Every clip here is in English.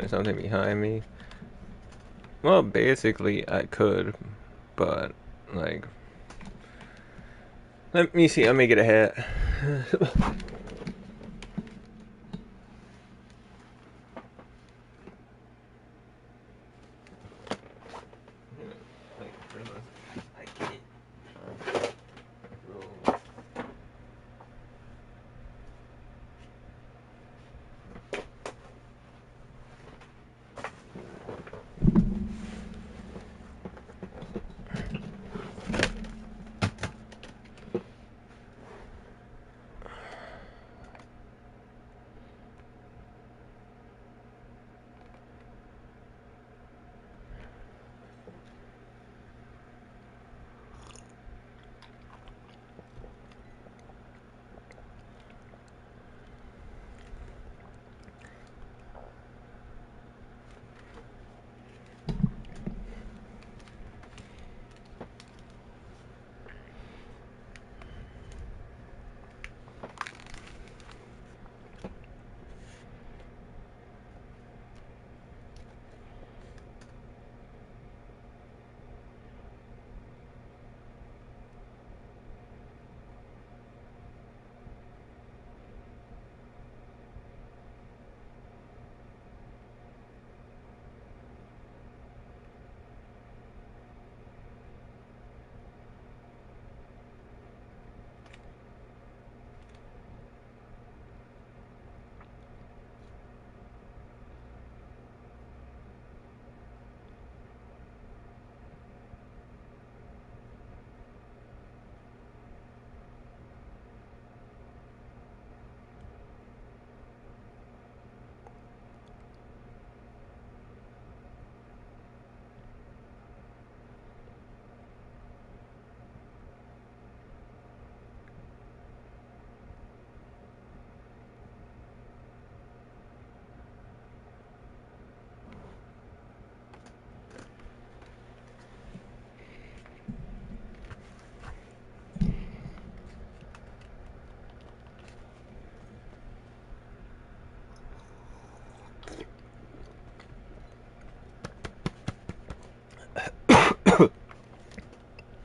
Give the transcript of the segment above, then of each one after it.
There's something behind me. Well, basically, I could, but, like, let me see. Let me get a hat.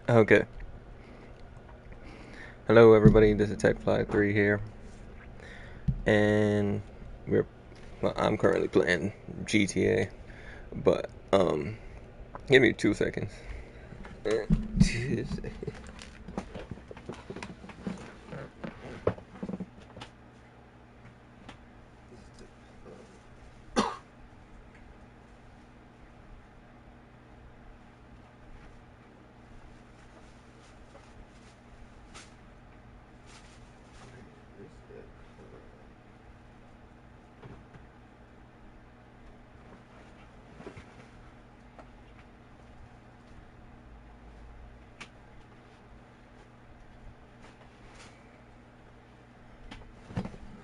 Okay. Hello, everybody. This is TechFly3 here, and we're. Well, I'm currently playing GTA, but give me 2 seconds. 2 seconds.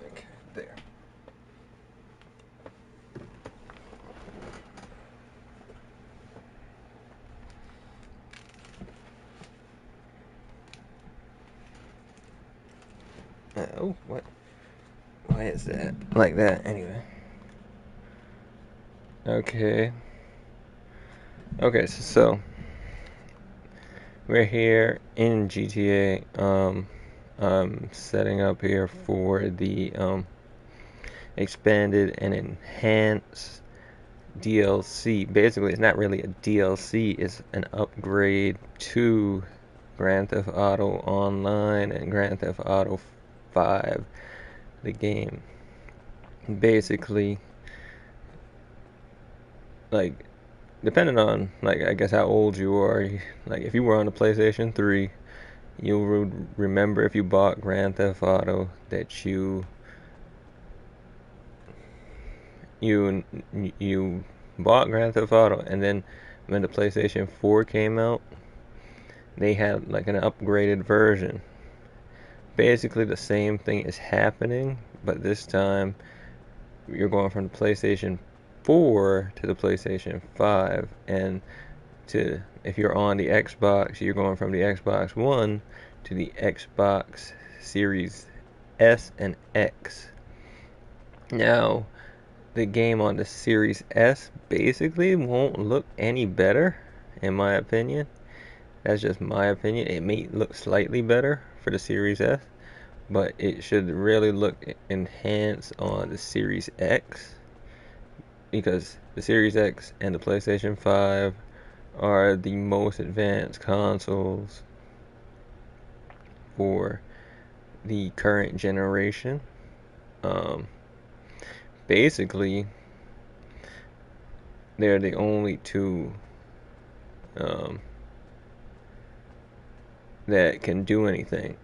Okay, there. Oh, what? Why is that like that? Anyway. Okay. Okay, so we're here in GTA. I'm setting up here for the expanded and enhanced DLC. Basically, it's not really a DLC, it's an upgrade to Grand Theft Auto Online and Grand Theft Auto 5, the game. Basically, like, depending on, like, I guess how old you are, like, if you were on the PlayStation 3, you would remember if you bought Grand Theft Auto that you you bought Grand Theft Auto, and then when the PlayStation 4 came out, they had like an upgraded version. Basically, the same thing is happening, but this time you're going from the PlayStation 4 to the PlayStation 5, and to if you're on the Xbox, you're going from the Xbox One to the Xbox Series S and X. Now, the game on the Series S basically won't look any better, in my opinion. That's just my opinion. It may look slightly better for the Series S, but it should really look enhanced on the Series X, because the Series X and the PlayStation 5 are the most advanced consoles for the current generation. Basically, they're the only two that can do anything.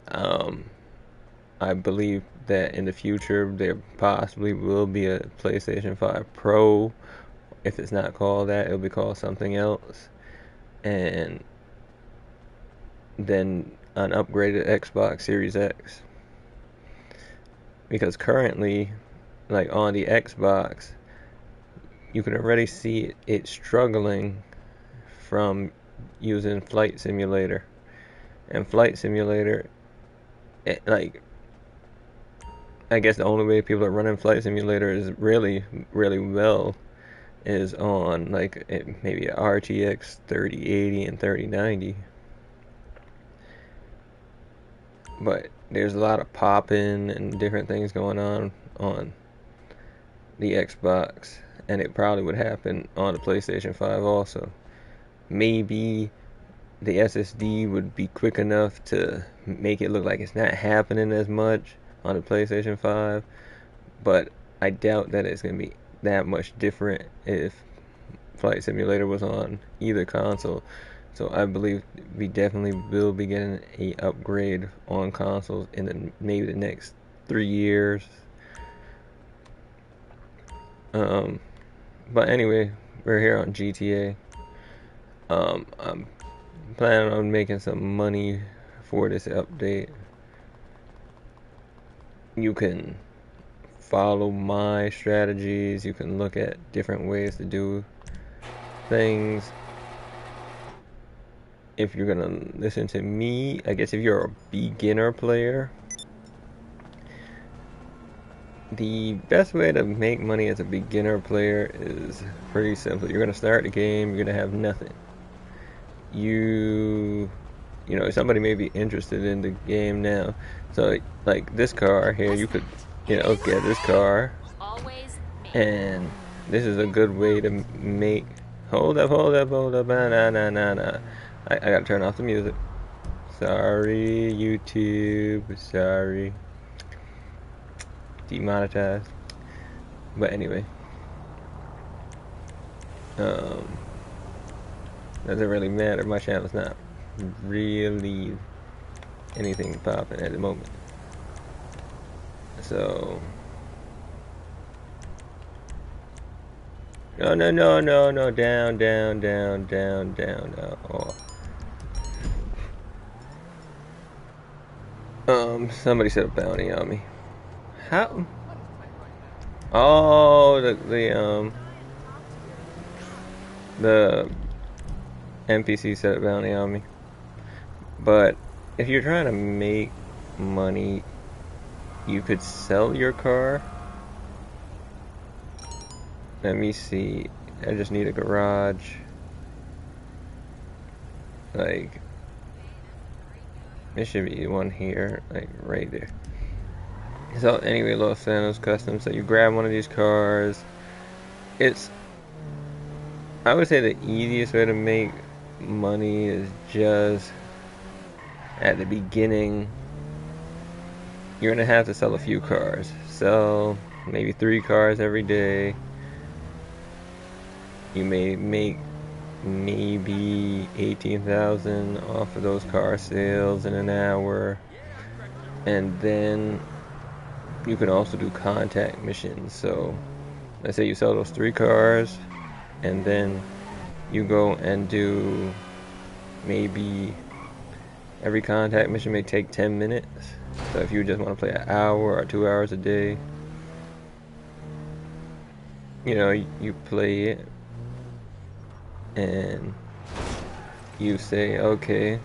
I believe that in the future there possibly will be a PlayStation 5 Pro. If it's not called that, it'll be called something else. And then an upgraded Xbox Series X. Because currently, like on the Xbox, you can already see it struggling from using Flight Simulator. And Flight Simulator, like, I guess the only way people are running Flight Simulator is really, really well is on like maybe a RTX 3080 and 3090. But there's a lot of popping and different things going on the Xbox, and it probably would happen on the PlayStation 5 also. Maybe the SSD would be quick enough to make it look like it's not happening as much on the PlayStation 5, but I doubt that it's going to be that much different if Flight Simulator was on either console. So I believe we definitely will be getting a upgrade on consoles in maybe the next 3 years. But anyway, we're here on GTA. I'm planning on making some money for this update. You can follow my strategies. You can look at different ways to do things. If you're gonna listen to me, I guess if you're a beginner player, the best way to make money as a beginner player is pretty simple. You're gonna start the game, you're gonna have nothing. You know, somebody may be interested in the game now. So like this car here, you could, you know, get this car, and this is a good way to make. Hold up, nah. I gotta turn off the music. Sorry, YouTube. Sorry. Demonetized. But anyway. Doesn't really matter. My channel's not really anything popping at the moment. So. No. Down. Somebody set a bounty on me. How? Oh, the NPC set a bounty on me. But if you're trying to make money, you could sell your car. Let me see. I just need a garage. Like, there should be one here, like right there. So anyway, Los Santos Custom. So you grab one of these cars. I would say the easiest way to make money is just at the beginning. You're gonna have to sell a few cars. Sell maybe 3 cars every day. You may make maybe 18,000 off of those car sales in an hour, and then you can also do contact missions. So let's say you sell those 3 cars, and then you go and do maybe every contact mission may take 10 minutes. So if you just want to play an hour or 2 hours a day, you know, you play it and you say, okay,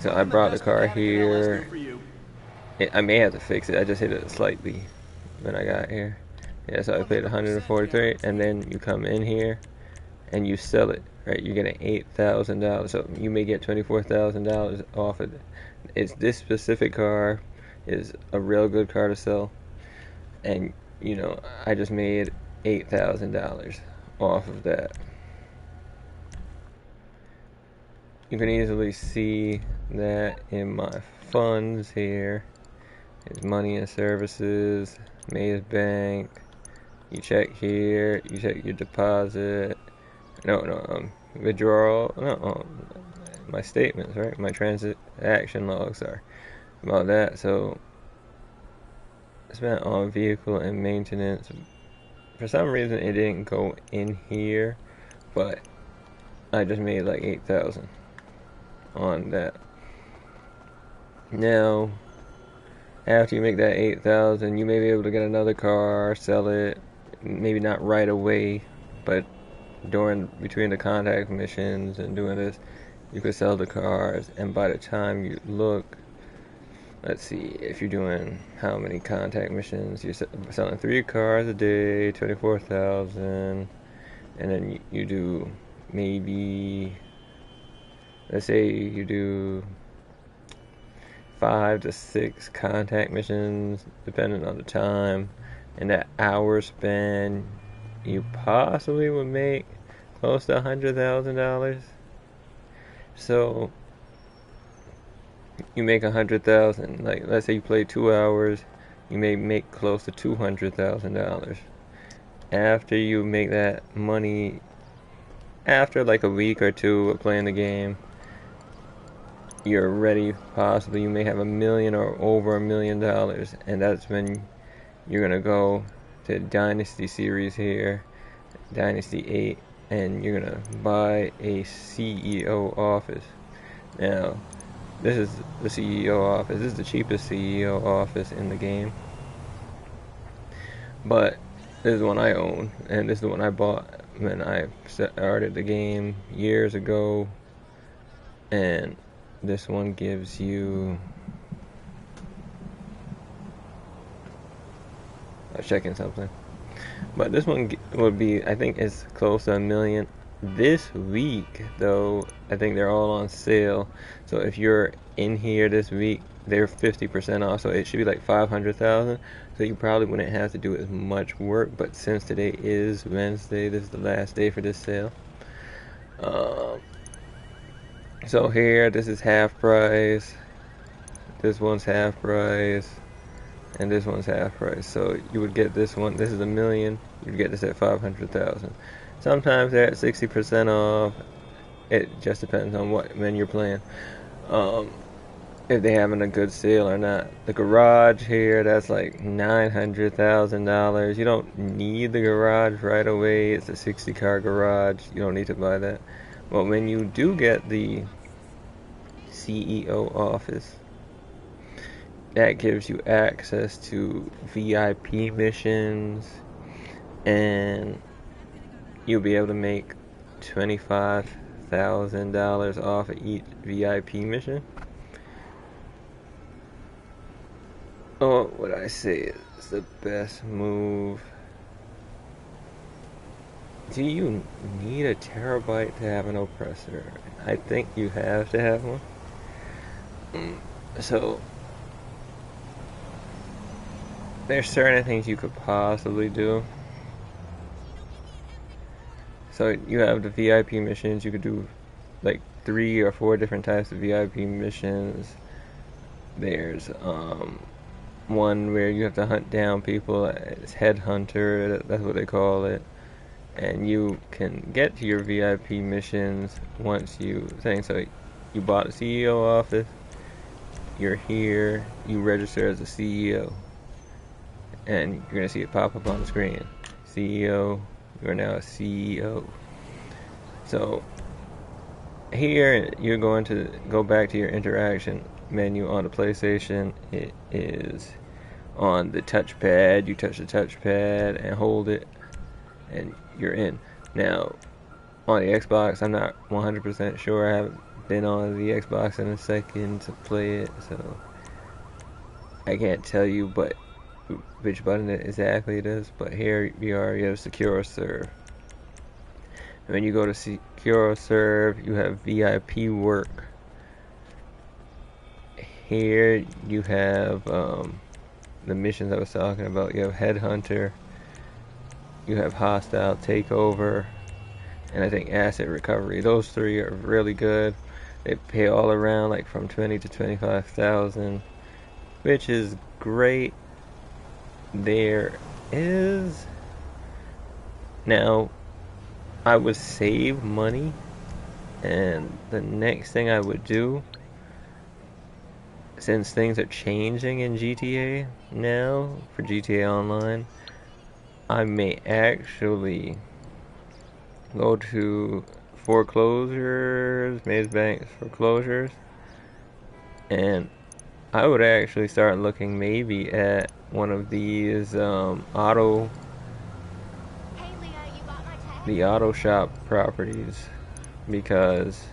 so I brought the car here. I may have to fix it. I just hit it slightly when I got here. Yeah, so I paid 143, and then you come in here and you sell it, right? You're getting $8,000. So you may get $24,000 off of it. It's this specific car is a real good car to sell, and I just made $8,000 off of that. You can easily see that in my funds here. It's money and services, Maze Bank. You check here, you check your deposit. No, withdrawal. No, my statements, right? My transaction logs are about that. So, spent on vehicle and maintenance. For some reason, it didn't go in here, but I just made like 8,000 on that. Now, after you make that 8,000, you may be able to get another car, sell it. Maybe not right away, but between the contact missions and doing this, you could sell the cars. And by the time you look, let's see, if you're doing how many contact missions, you're selling 3 cars a day, 24,000, and then you do maybe, let's say you do 5 to 6 contact missions, depending on the time, and that hour span, you possibly would make close to $100,000. So you make 100,000. Like, let's say you play 2 hours, you may make close to $200,000. After you make that money, after like a week or 2 of playing the game, you're ready. Possibly you may have $1 million or over $1 million, and that's when you're gonna go to Dynasty series here, Dynasty 8, and you're gonna buy a CEO office. Now, this is the CEO office. This is the cheapest CEO office in the game, but this is the one I own, and this is the one I bought when I started the game years ago. And this one gives you, I was checking something, but this one would be, I think it's close to $1 million. This week, though, I think they're all on sale. So if you're in here this week, they're 50% off. So it should be like 500,000. So you probably wouldn't have to do as much work. But since today is Wednesday, this is the last day for this sale. So here, this is half price. This one's half price. And this one's half price. So you would get this one. This is $1 million. You'd get this at 500,000. Sometimes they're at 60% off. It just depends on when you're playing. If they're having a good sale or not. The garage here, that's like $900,000. You don't need the garage right away. It's a 60-car garage. You don't need to buy that. But when you do get the CEO office, that gives you access to VIP missions, and you'll be able to make $25,000 off of each VIP mission. Oh, what I say is the best move. Do you need a terabyte to have an oppressor? I think you have to have one. So there's certain things you could possibly do. So you have the VIP missions. You could do like 3 or 4 different types of VIP missions. There's one where you have to hunt down people. It's headhunter. That's what they call it. And you can get to your VIP missions once you think. So you bought a CEO office. You're here. You register as a CEO, and you're gonna see it pop up on the screen. CEO. You're now a CEO. So here you're going to go back to your interaction menu on the PlayStation. It is on the touchpad. You touch the touchpad and hold it, and you're in. Now on the Xbox, I'm not 100% sure. I haven't been on the Xbox in a second to play it, so I can't tell you, but which button exactly it is, but here you have secure serve. When you go to secure serve, you have VIP work. Here you have the missions I was talking about. You have headhunter, you have hostile takeover, and I think asset recovery. Those three are really good. They pay all around like from 20 to 25,000, which is great. There is now I would save money, and the next thing I would do, since things are changing in GTA now for GTA Online, I may actually go to foreclosures, Maze Bank's foreclosures, and I would actually start looking maybe at one of these the auto shop properties, because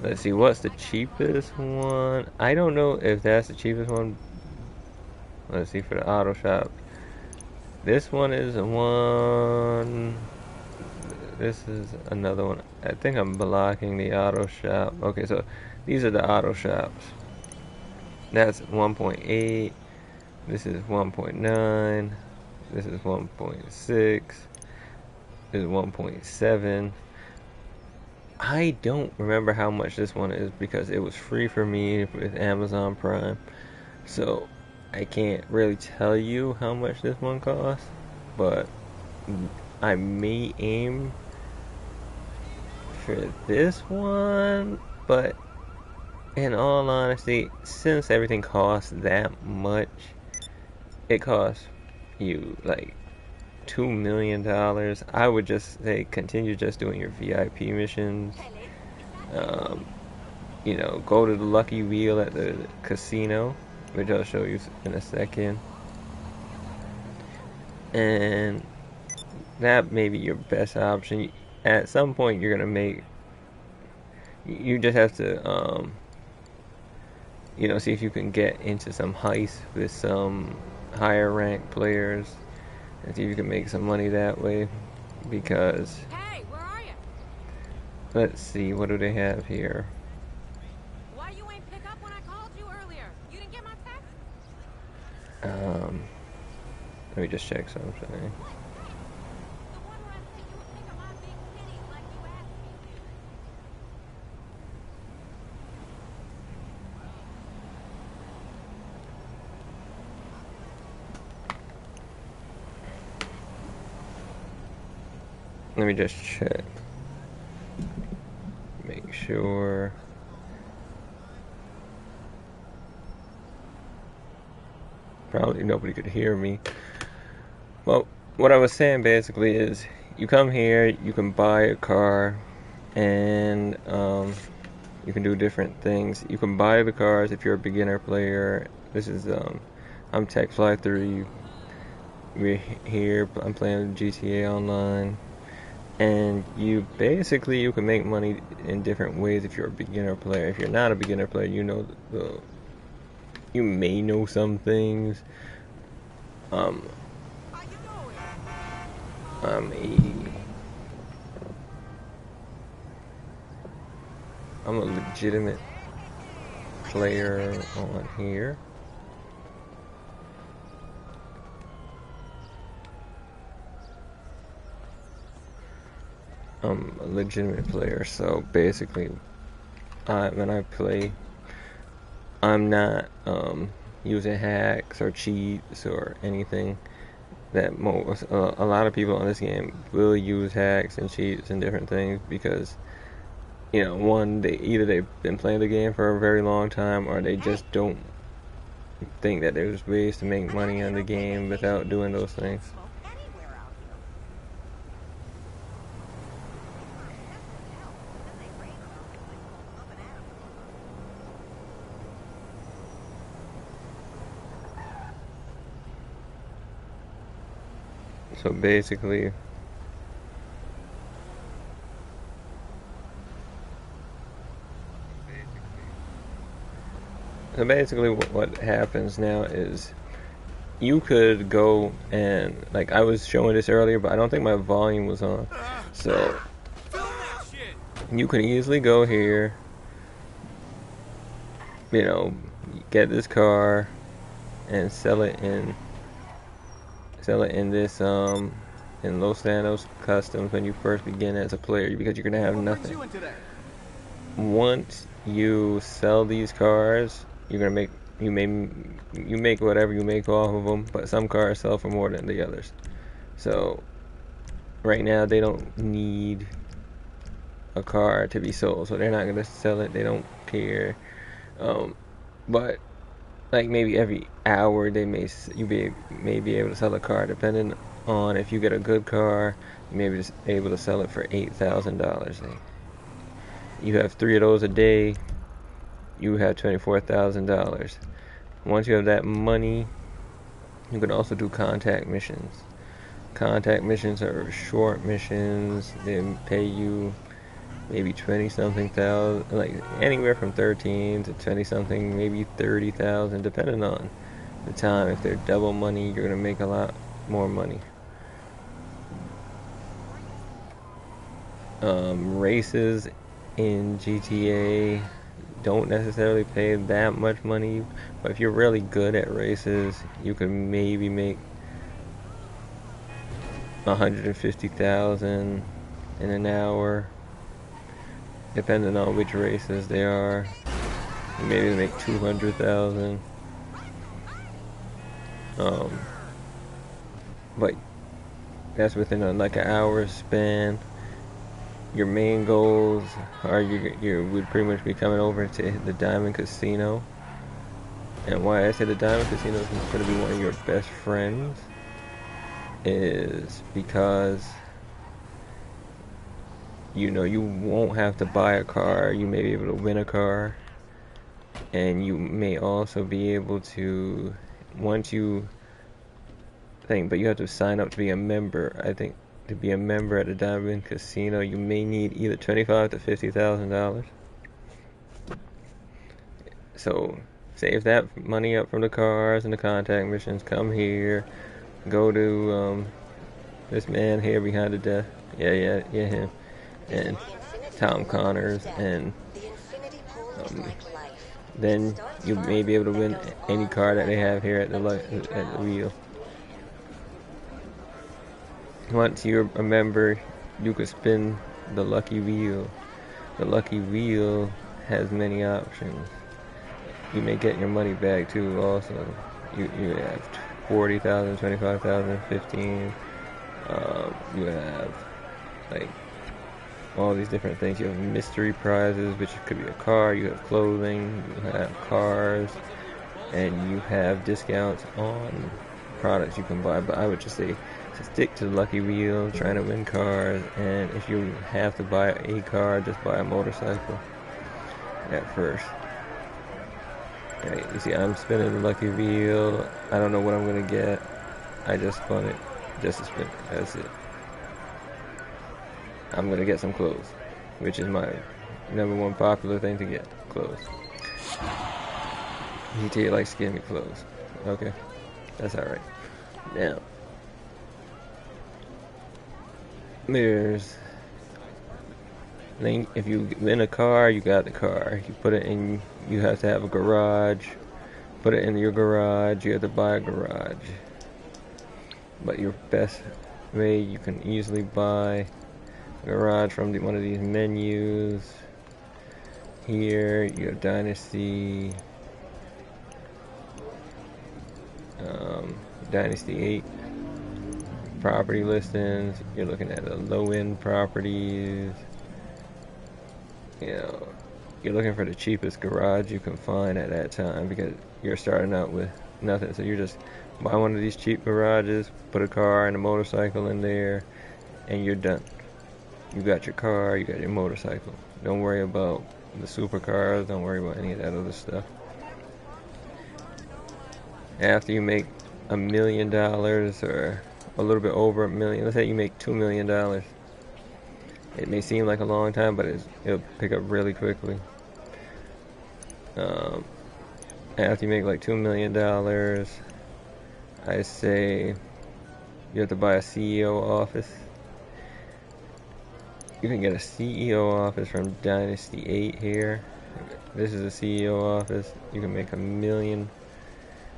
let's see, what's the cheapest one? I don't know if that's the cheapest one. Let's see, for the auto shop, this one is one. This is another one. I think I'm blocking the auto shop. Okay, so these are the auto shops. That's 1.8. This is 1.9. This is 1.6. This is 1.7. I don't remember how much this one is because it was free for me with Amazon Prime. So I can't really tell you how much this one costs, but I may aim for this one. But in all honesty, since everything costs that much, it costs you like $2 million. I would just say continue just doing your VIP missions. Go to the lucky wheel at the casino, which I'll show you in a second, and that may be your best option. At some point, you're gonna make. You just have to, see if you can get into some heists with some higher ranked players, and see if you can make some money that way. Because, hey, where are you? let's see, what do they have here? Why you ain't pick up when I called you earlier? You didn't get my text? Let me just check something. The one where I said you would pick up my big titties like you asked me to. Let me just check. Make sure. Probably nobody could hear me. Well, what I was saying basically is you come here, you can buy a car, and you can do different things. You can buy the cars if you're a beginner player. This is I'm TechFly3. We're here. I'm playing GTA Online, and you can make money in different ways if you're a beginner player. If you're not a beginner player, you may know some things. I'm a legitimate player on here. I'm a legitimate player, so basically, when I play, I'm not using hacks or cheats or anything. That a lot of people on this game will use hacks and cheats and different things because, one, they've been playing the game for a very long time, or they just don't think that there's ways to make money on the game without doing those things. So basically, what happens now is you could go and, like, I was showing this earlier, but I don't think my volume was on. So you could easily go here, you know, get this car and sell it in this in Los Santos Customs when you first begin as a player, because you're gonna have nothing. Once you sell these cars, you're gonna make you make whatever you make off of them, but some cars sell for more than the others. So right now they don't need a car to be sold, so they're not gonna sell it. They don't care. But like maybe every hour may be able to sell a car, depending on if you get a good car. You may be able to sell it for $8,000. You have 3 of those a day, you have $24,000. Once you have that money, you can also do contact missions. Contact missions are short missions. They pay you maybe 20 something thousand, like anywhere from 13 to 20 something, maybe 30,000, depending on the time. If they're double money, you're gonna make a lot more money. Races in GTA don't necessarily pay that much money, but if you're really good at races, you can maybe make 150,000 in an hour, depending on which races they are. You maybe make 200,000. But that's within like an hour span. Your main goals are you would pretty much be coming over to the Diamond Casino. And why I say the Diamond Casino is going to be one of your best friends is because you won't have to buy a car. You may be able to win a car, and you may also be able to, once you think, but you have to sign up to be a member. I think to be a member at the Diamond Casino, you may need either $25,000 to $50,000. So save that money up from the cars and the contact missions. Come here, go to this man here behind the desk. Yeah, him. And Tom Connors, and then you may be able to win any car that they have here at the wheel. Once you're a member, you could spin the lucky wheel. The lucky wheel has many options. You may get your money back too. Also, you have 40,000, 25,000, 15. You have like all these different things. You have mystery prizes, which could be a car. You have clothing. You have cars, and you have discounts on products you can buy. But I would just say to stick to the lucky wheel, trying to win cars. And if you have to buy a car, just buy a motorcycle at first. Right, you see, I'm spinning the lucky wheel. I don't know what I'm gonna get. I just spun it just to spin it. That's it. I'm gonna get some clothes, which is my #1 popular thing to get. Clothes. GTA likes to give me clothes. Okay, that's all right. Now, there's if you win a car, you got the car. You put it in. You have to have a garage. Put it in your garage. You have to buy a garage. But your best way, you can easily buy a garage from one of these menus. Here you have Dynasty, Dynasty 8 property listings. You're looking at the low-end properties. You're looking for the cheapest garage you can find at that time, because you're starting out with nothing. So you just buy one of these cheap garages, put a car and a motorcycle in there, and you're done. You got your car, you got your motorcycle. Don't worry about the supercars, don't worry about any of that other stuff. After you make $1 million, or a little bit over $1 million, let's say you make $2 million. It may seem like a long time, but it'll pick up really quickly. After you make like $2 million, I say you have to buy a CEO office. You can get a CEO office from Dynasty 8 here. This is a CEO office. You can make $1 million.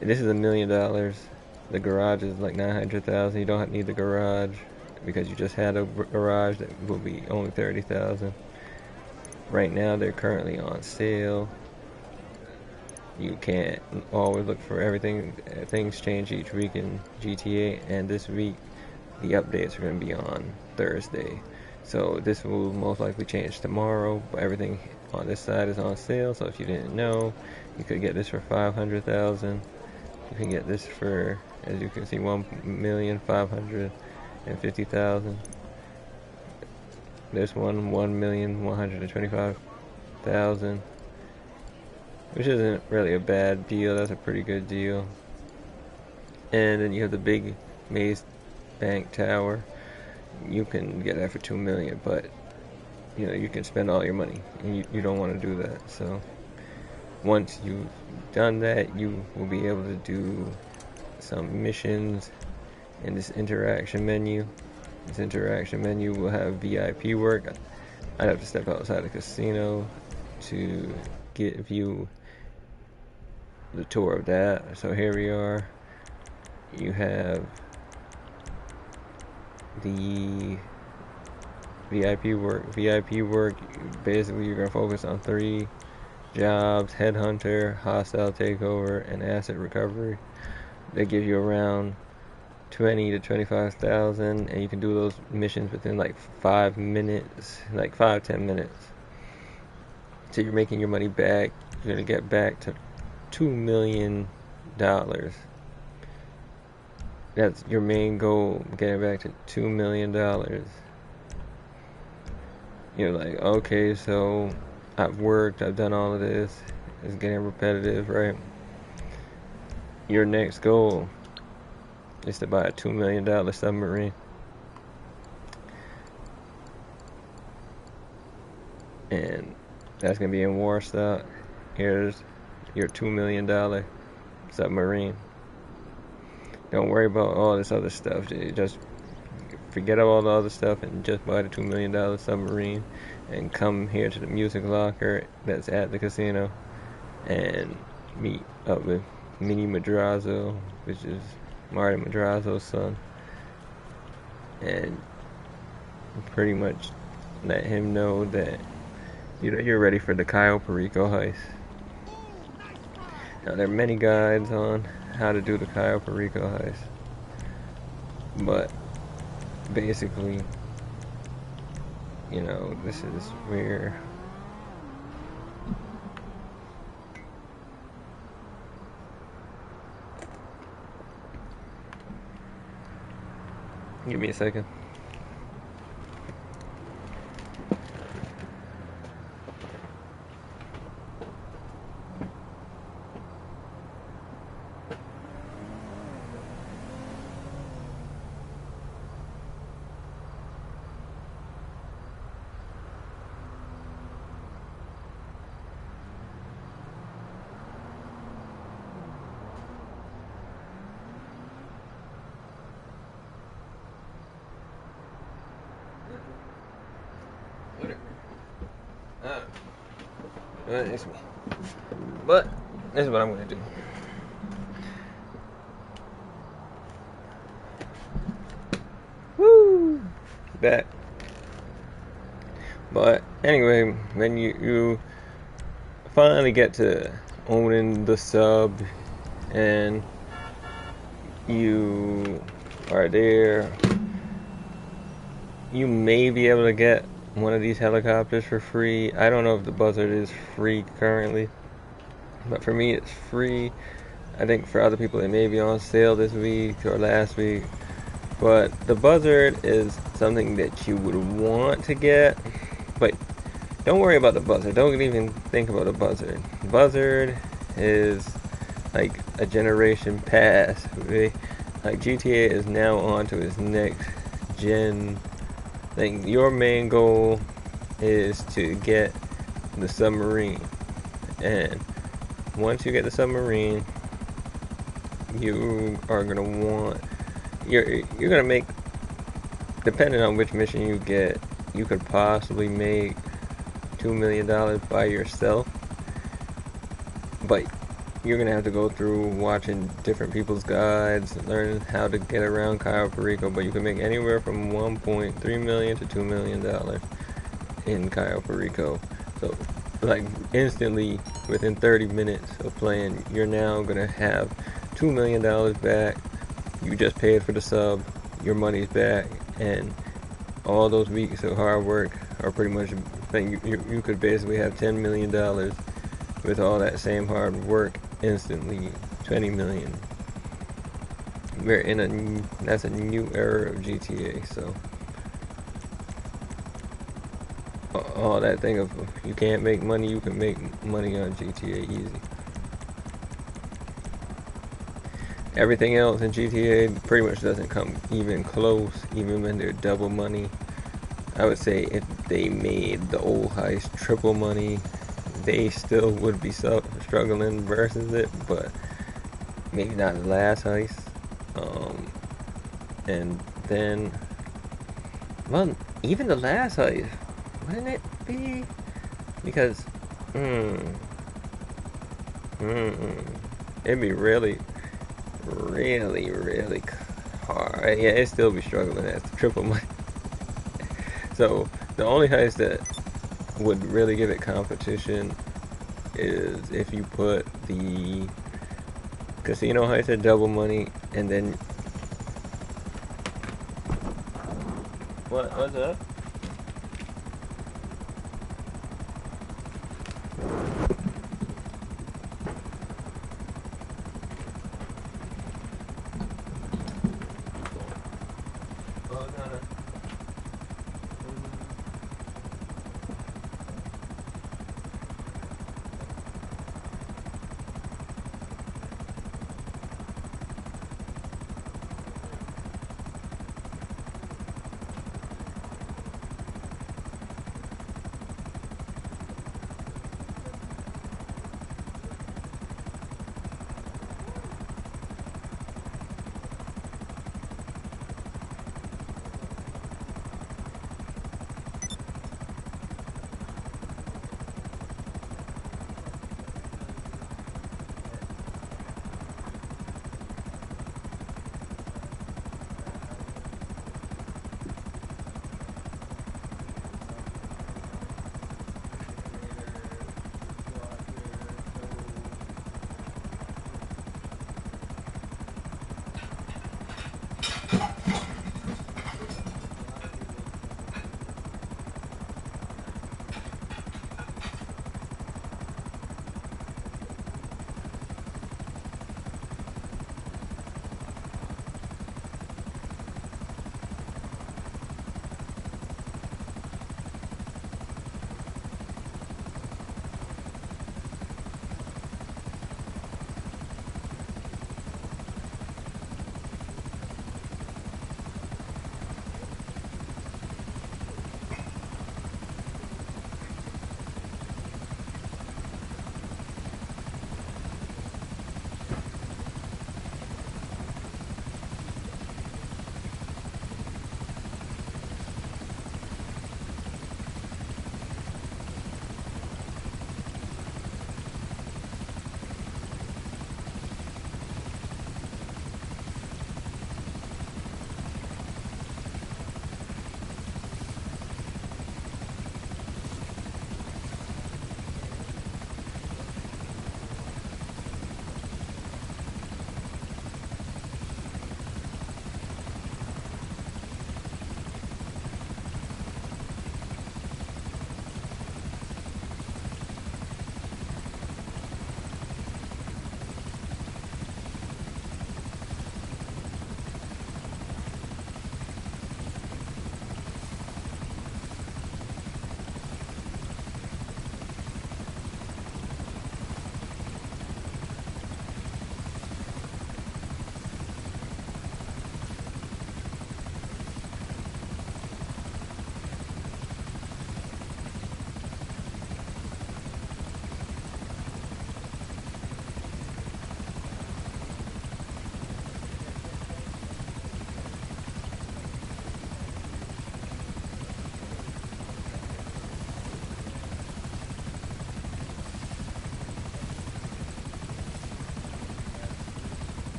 This is $1 million. The garage is like 900,000. You don't need the garage because you just had a garage that will be only 30,000. Right now they're currently on sale. You can't always look for everything. Things change each week in GTA, and this week the updates are going to be on Thursday. So this will most likely change tomorrow, but everything on this side is on sale. So if you didn't know, you could get this for 500,000. You can get this for, as you can see, 1,550,000. This one, 1,125,000, which isn't really a bad deal. That's a pretty good deal. And then you have the big Maze Bank Tower. You can get that for 2 million, but you know you can spend all your money, and you don't want to do that. So once you've done that, you will be able to do some missions in this interaction menu. This interaction menu will have VIP work. I'd have to step outside the casino to give you the tour of that. So here we are. You have the VIP work. VIP work, basically you're going to focus on 3 jobs: headhunter, hostile takeover, and asset recovery. They give you around 20 to 25,000, and you can do those missions within like 5 minutes, like 5-10 minutes. So you're making your money back. You're going to get back to $2 million. That's your main goal, getting back to $2 million. You're like, okay, so I've worked, I've done all of this. It's getting repetitive, right? Your next goal is to buy a $2 million submarine. And that's going to be in Warsaw. Here's your $2 million submarine. Don't worry about all this other stuff. Just forget all the other stuff and just buy the $2 million submarine and come here to the music locker that's at the casino and meet up with Mini Madrazo, which is Marty Madrazo's son, and pretty much let him know that you're ready for the Cayo Perico heist. Now there are many guides on how to do the Cayo Perico heist, but basically, this is where give me a second. But this is what I'm going to do. Woo! Back. But anyway, when you finally get to owning the sub and you are there, you may be able to get one of these helicopters for free. I don't know if the Buzzard is free currently, but for me it's free. I think for other people it may be on sale this week or last week. But the Buzzard is something that you would want to get, but don't worry about the Buzzard. Don't even think about the Buzzard. The Buzzard is like a generation past. Like GTA is now on to its next gen. Like your main goal is to get the submarine, and once you get the submarine, you are gonna want you're gonna make, depending on which mission you get, you could possibly make $2 million by yourself, but you're gonna have to go through watching different people's guides, learn how to get around Cayo Perico. But you can make anywhere from 1.3 million to $2 million in Cayo Perico. So, like instantly, within 30 minutes of playing, you're now gonna have $2 million back. You just paid for the sub, your money's back, and all those weeks of hard work are pretty much. You could basically have $10 million with all that same hard work instantly. 20 million. We're in that's a new era of GTA. So all that thing of you can't make money, you can make money on GTA easy. Everything else in GTA pretty much doesn't come even close, even when they're double money. I would say if they made the old heist triple money, they still would be struggling versus it, but maybe not the last heist. Um, and then, well, even the last heist, wouldn't it be? Because, hmm, it'd be really, really, really hard. Yeah, it'd still be struggling at triple money. So the only heist that would really give it competition is if you put the casino heist at double money, and then what's up? Oh, no, no.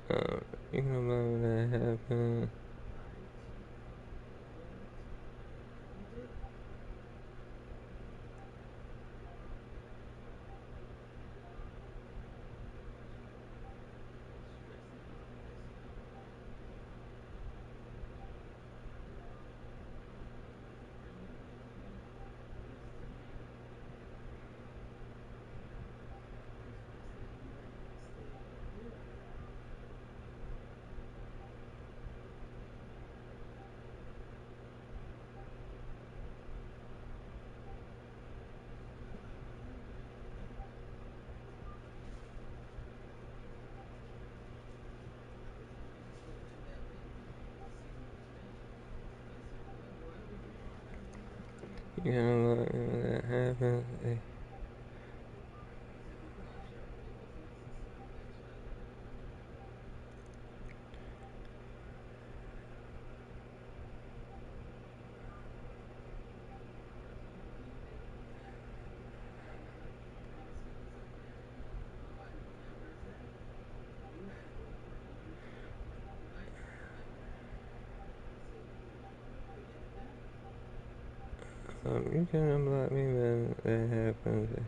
Uh, you can believe that happened. You can believe that happened. You can block me when that happens.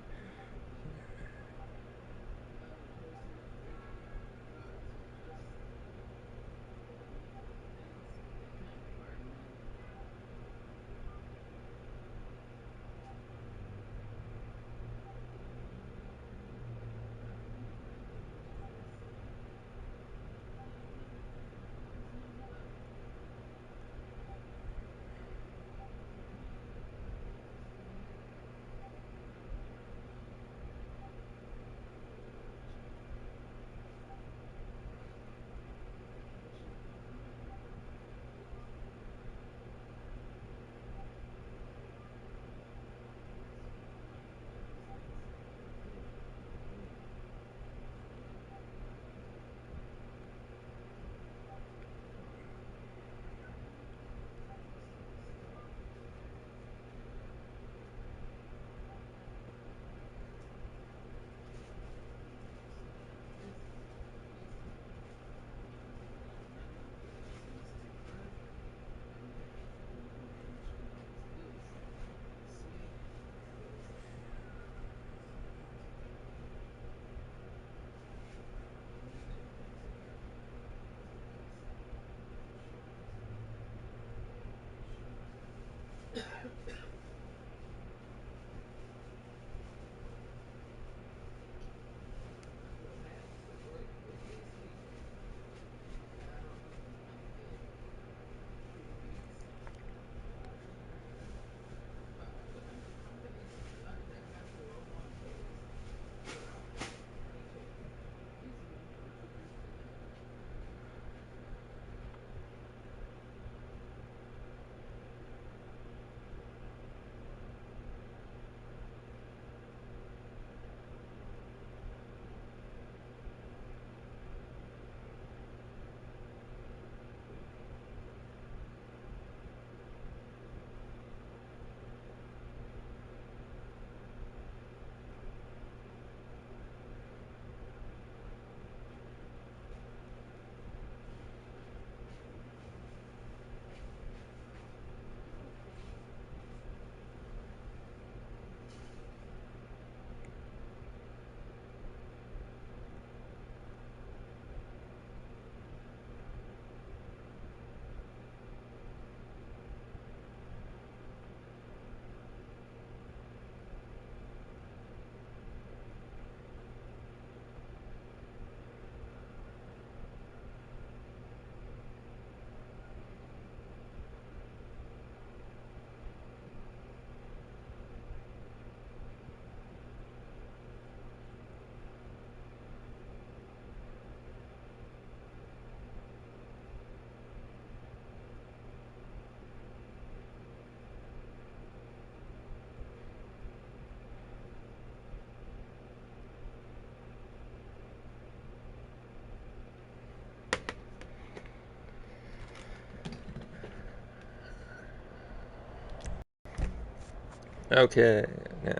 Okay, now.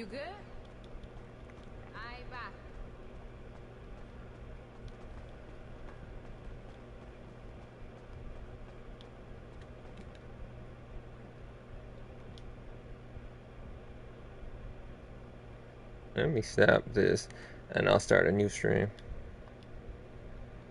You good? Ahí va. Let me stop this and I'll start a new stream.